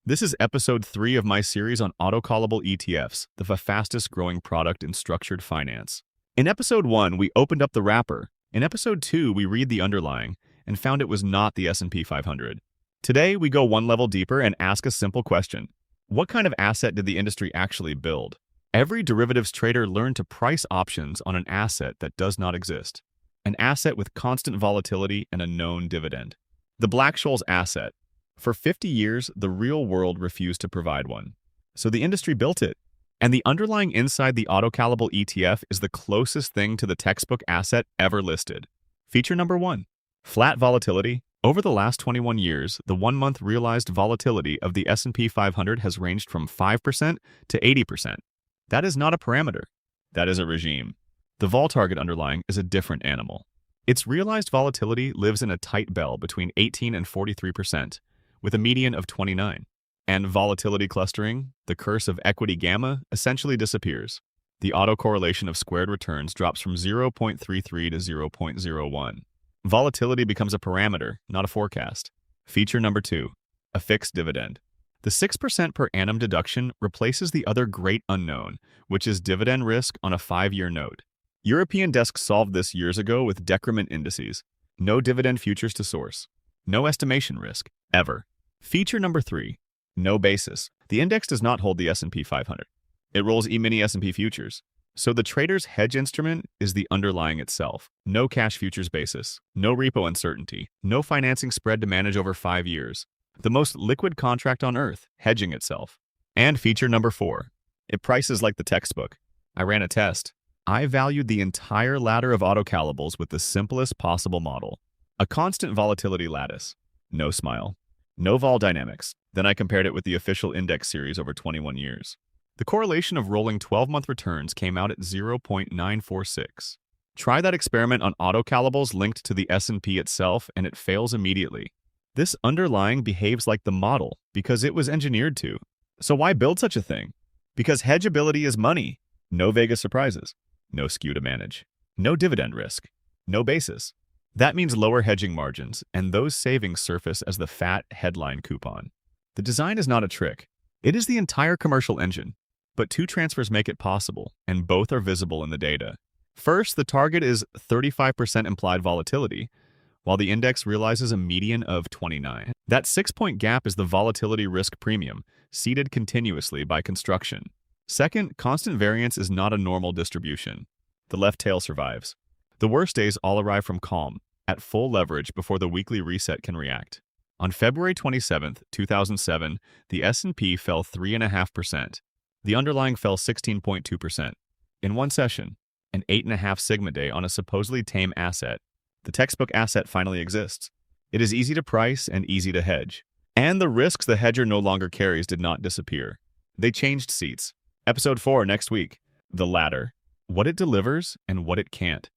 This is episode 3 of my series on autocallable ETFs, the fastest growing product in structured finance. In episode 1, we opened up the wrapper. In episode 2, we read the underlying and found it was not the S&P 500. Today, we go one level deeper and ask a simple question. What kind of asset did the industry actually build? Every derivatives trader learned to price options on an asset that does not exist. An asset with constant volatility and a known dividend. The Black-Scholes asset. For 50 years, the real world refused to provide one. So the industry built it. And the underlying inside the Autocallable ETF is the closest thing to the textbook asset ever listed. Feature number 1. Flat volatility. Over the last 21 years, the one-month realized volatility of the S&P 500 has ranged from 5% to 80%. That is not a parameter. That is a regime. The vol target underlying is a different animal. Its realized volatility lives in a tight bell between 18 and 43%. With a median of 29. And volatility clustering, the curse of equity gamma, essentially disappears. The autocorrelation of squared returns drops from 0.33 to 0.01. Volatility becomes a parameter, not a forecast. Feature number 2. A fixed dividend. The 6% per annum deduction replaces the other great unknown, which is dividend risk on a 5-year note. European desks solved this years ago with decrement indices. No dividend futures to source. No estimation risk, ever. Feature number 3. No basis. The index does not hold the S&P 500. It rolls E-mini S&P futures. So the trader's hedge instrument is the underlying itself. No cash futures basis. No repo uncertainty. No financing spread to manage over 5 years. The most liquid contract on earth, hedging itself. And feature number 4. It prices like the textbook. I ran a test. I valued the entire ladder of autocallables with the simplest possible model. A constant volatility lattice. No smile. No vol dynamics. Then I compared it with the official index series over 21 years. The correlation of rolling 12-month returns came out at 0.946. Try that experiment on autocallables linked to the S&P itself and it fails immediately. This underlying behaves like the model because it was engineered to. So why build such a thing? Because hedgeability is money. No Vegas surprises. No skew to manage. No dividend risk. No basis. That means lower hedging margins, and those savings surface as the fat headline coupon. The design is not a trick. It is the entire commercial engine. But 2 transfers make it possible, and both are visible in the data. First, the target is 35% implied volatility, while the index realizes a median of 29. That 6-point gap is the volatility risk premium, seeded continuously by construction. Second, constant variance is not a normal distribution. The left tail survives. The worst days all arrive from calm, at full leverage before the weekly reset can react. On February 27, 2007, the S&P fell 3.5%. The underlying fell 16.2%. In one session, an 8.5 sigma day on a supposedly tame asset, the textbook asset finally exists. It is easy to price and easy to hedge. And the risks the hedger no longer carries did not disappear. They changed seats. Episode 4 next week. The ladder. What it delivers and what it can't.